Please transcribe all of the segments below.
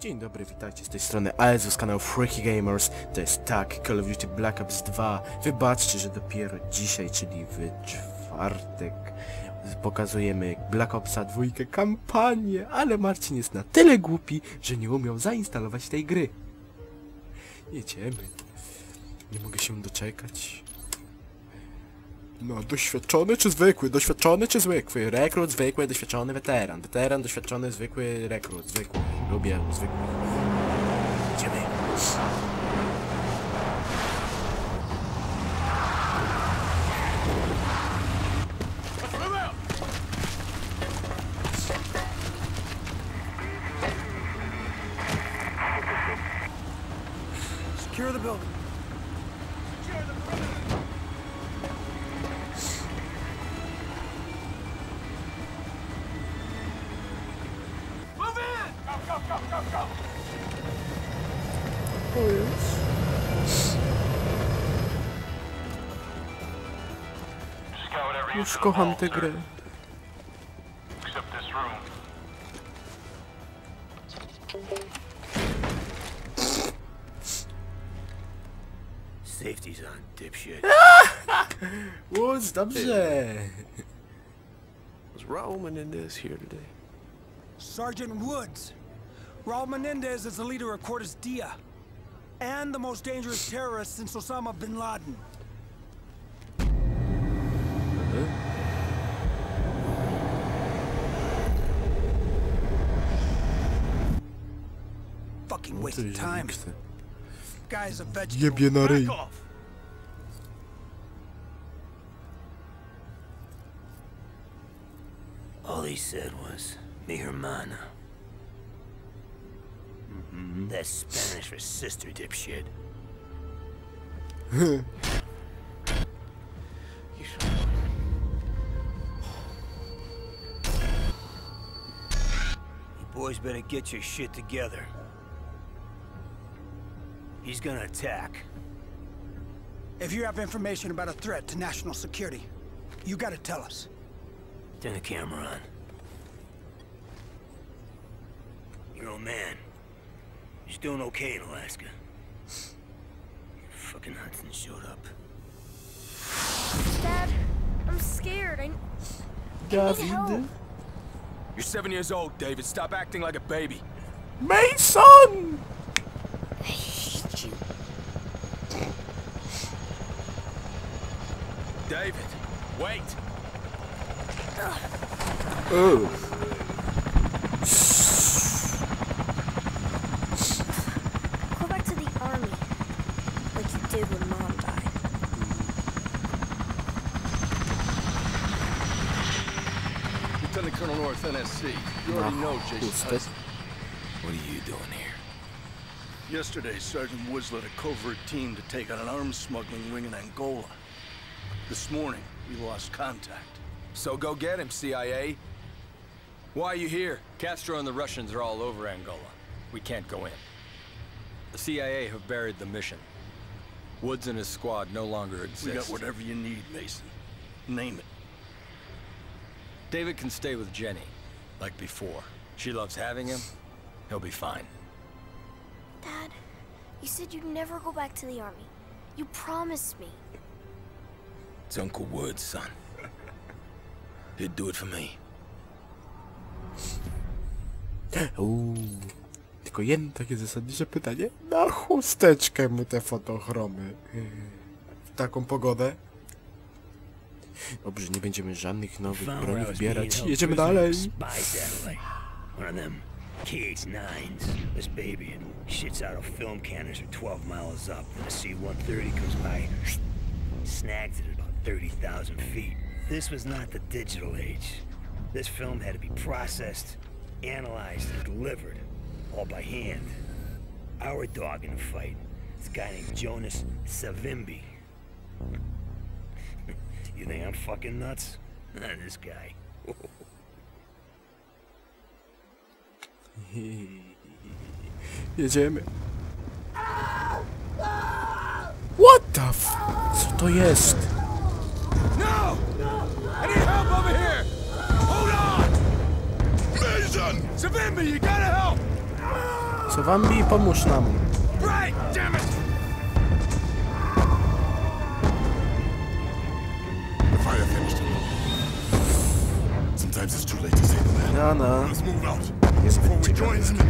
Dzień dobry, witajcie z tej strony AES z kanału Freaky Gamers. To jest tak, Call of Duty Black Ops 2. Wybaczcie, że dopiero dzisiaj, czyli w czwartek, pokazujemy Black Opsa 2 kampanię, ale Marcin jest na tyle głupi, że nie umiał zainstalować tej gry. Jedziemy. Nie mogę się doczekać. No, doświadczony czy zwykły? Doświadczony czy zwykły? Rekrut, zwykły, doświadczony, weteran. Weteran, doświadczony, zwykły, rekrut. Zwykły. Lubię zwykłych. Idziemy. Secure the building. O już. Już kocham tę grę. Safety's on, dipshit. Woods, dobrze. Was Raul Menendez here today? Sergeant Woods. Raul Menendez is the leader of Cortes Dia, and the most dangerous terrorist since Osama bin Laden. Fucking wasting time. Guy's a vegetable. Jebie na ryj. Back off. All he said was, mi hermana. That's Spanish for sister, dipshit. You boys better get your shit together. He's gonna attack. If you have information about a threat to national security, you gotta tell us. Turn the camera on. Your old man. He's doing okay in Alaska. Fucking Hudson showed up. Dad, I'm scared. I need David. help. You're 7 years old, David. Stop acting like a baby. Mason! I hate you. David, wait. Oh. Go back to the army, like you did when Mom died. Lieutenant Colonel North, NSC. You already know Jason Hudson. What are you doing here? Yesterday, Sergeant Woods led a covert team to take out an arms smuggling ring in Angola. This morning, we lost contact. So go get him, CIA. Why are you here? Castro and the Russians are all over Angola. We can't go in. The CIA have buried the mission. Woods and his squad no longer exist. We got whatever you need, Mason. Name it. David can stay with Jenny, like before. She loves having him. He'll be fine. Dad, you said you'd never go back to the army. You promised me. It's Uncle Woods, son. He'd do it for me. Tylko jedno takie zasadnicze pytanie. Na chusteczkę mu te fotochromy. W taką pogodę. Dobrze, nie będziemy żadnych nowych broni wybierać. Jedziemy dalej. One of them KH-9s. This baby, it shits out a film canister 12 miles up. Then a C-130 comes by, snags it at about 30,000 feet. This was not the digital age. This film had to be processed, analyzed, and delivered, all by hand. Our dog in the fight, this guy named Jonas Savimbi. You think I'm fucking nuts? This guy. Jedziemy. What the f... Co to jest? No! I need help over here! Hold on! Mason! Savimbi, you gotta help! Sowambi, pomóż nam. Right, damn it! The fire finished. Sometimes it's too late to save the man. No. Let's move out Jest before we ciekawe. join them.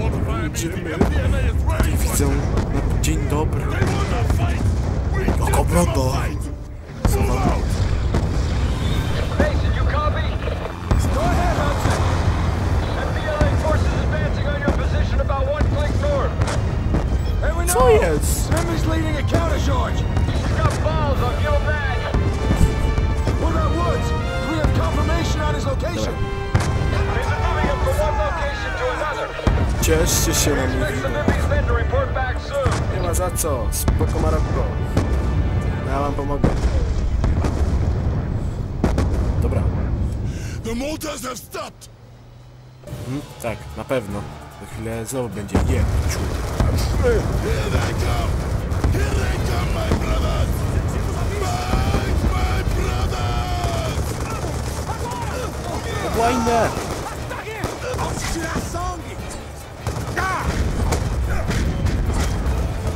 All the fire means the MPLA is ready for Widzę na dzień dobry. They wanna fight. We give them a Okobrodo. fight. Move out. Mason, you copy? Go ahead, Hudson. MPLA forces advancing on your position about 1 click north. Hey, we know! Co jest? Simmons leading a countercharge! He's got balls, I'll give him that. What about Woods? Do we have confirmation on his location? He's moving him from one location to another. Cieszcie się na Expect mnie. some enemies then to report back soon. Nie ma za co. Spoko Marokko. Ja wam pomogę. Dobra. The mortars have stopped. Tak, na pewno. Za chwilę znowu będzie jebciu. Here they come. Here they come, my brothers. My brothers. Łajne!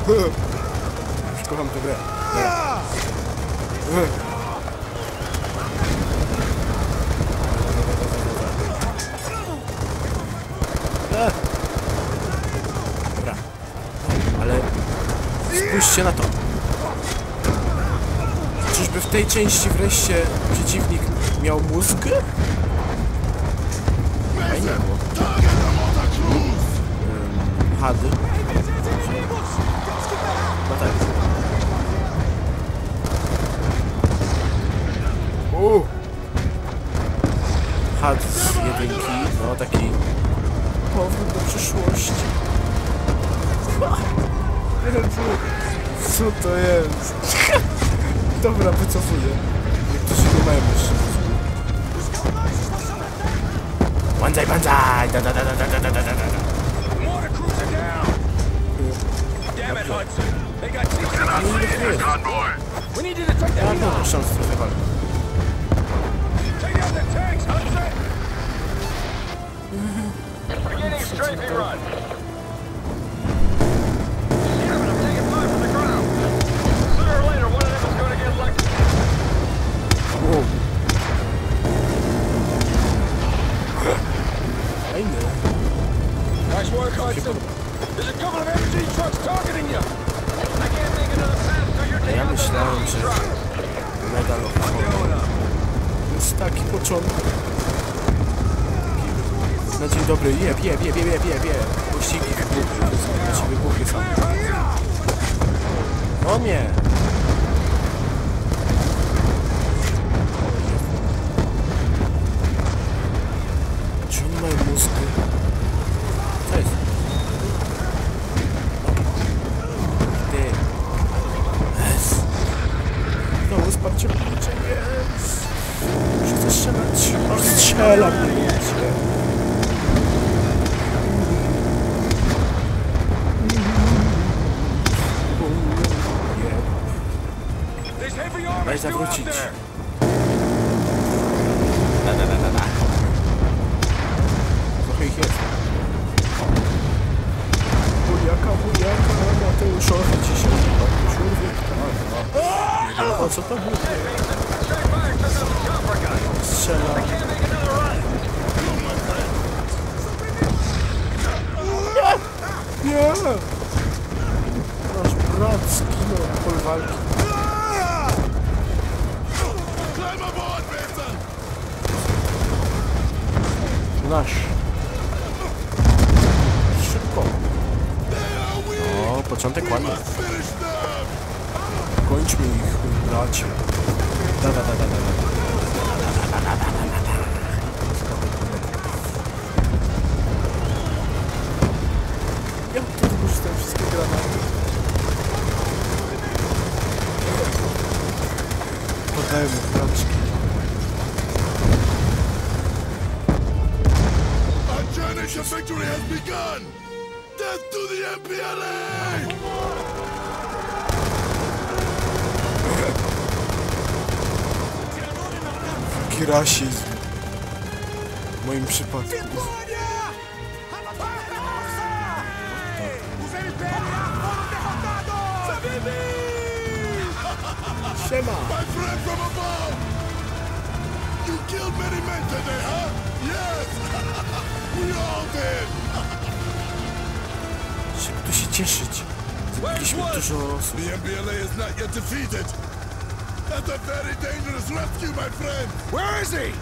Już kocham tę grę. Dobra. Ale spójrzcie na to. Czyżby w tej części wreszcie przeciwnik miał mózg? Fajnie było. Hady. No tak. Had z jedynki, no taki powrót do przyszłości. Jezu, co to jest? Dobra, wycofuję. Niektórzy nie mają jeszcze mózgu. Banzai, banzai! Da, da, da, da, da, da, da, da, da. Mortar cruiser down! Damn it, Hudson! They got We need you to take Ja that mam szans trochę walki. Take out the tanks, Hudson! Beginning strafing run. Damn it, I'm taking fire from the ground. Sooner or later, one of them is going to get elected. Wow. Fajne. Nice work, Hudson. There's a couple of MG trucks targeting you. I can't make another pass till you're taking Ja out the myślałem, enemy że trucks. medal jest taki początek. Na dzień dobry, jeb. Pościgi wybuchy, ci wybuchy są. O nie! Czy oni mają mózgi? Co jest? Ty. Jest. Znowu wsparcie policzek, jest. Muszę zastrzelać. Rozstrzelam policzkę. Daj zawrócić. Trochę ich jest. Bujaka, Mateuszowi dzisiaj. O co to było? Strzela. Nie! Nasz brat zginął w polu walki. Climb aboard, Mason. Nasz. Szybko. O, początek ładny. Finish them. Kończmy ich, bracie. Da. Ja tu wykorzystałem wszystkie granaty. Podajmy braczki. Our journey to victory has begun. Death to the MPLA. Taki rasizm. W moim przypadku. Siema! My friend from above! You killed many men today, huh? Yes! We all did! Trzeba tu się cieszyć. Zabiliśmy dużo osób. The MPLA is not yet defeated! That's a very dangerous rescue, my friend! Where is he?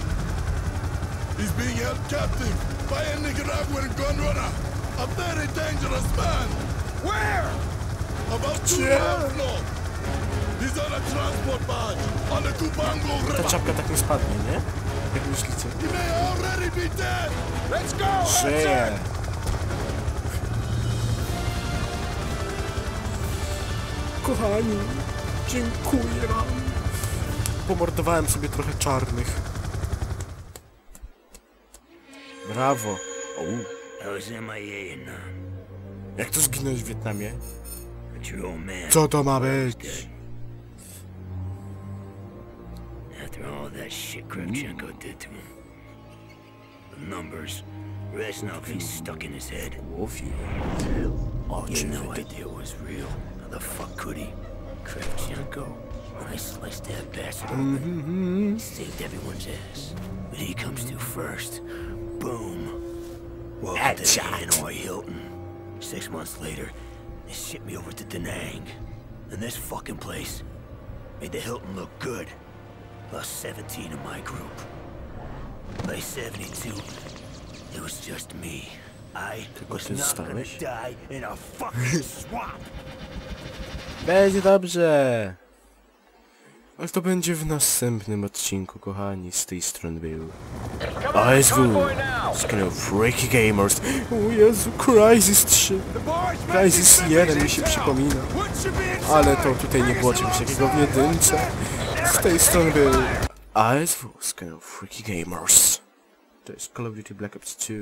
He's being held captive by a Nicaraguan gun runner! A very dangerous man! Where? About 2 miles north! He's on a transport barge on the Cubango Ta River! czapka tak nie spadnie, nie? Jak myślicie? He may already be dead! Let's go! Żyje! Kochani, dziękuję wam. Pomordowałem sobie trochę czarnych. Brawo. I was MIA in Jak to zginąłeś w Wietnamie? but your old man. Co to ma być? After all that shit Kravchenko did to him. The numbers. Reznov ain't stuck in his head. Łowi. He had no idea it was real. How the fuck could he? Kravchenko. When I sliced that bastard open, saved everyone's ass. But he comes to first. Boom. Welcome to Hanoi Hilton. 6 months later, they shipped me over to Da Nang. And this fucking place made the Hilton look good. Lost 17 of my group. By 72, it was just me. I was not gonna die in a fucking swamp. Będzie dobrze. Ale to będzie w następnym odcinku, kochani. Z tej strony był ASW, Skin of Freaky Gamers. O Jezu, Crysis 3. Crysis 1 mi się przypomina. Ale to tutaj nie było czegoś takiego w jedynce. Z tej strony był ASW, Skin of Freaky Gamers. To jest Call of Duty Black Ops 2.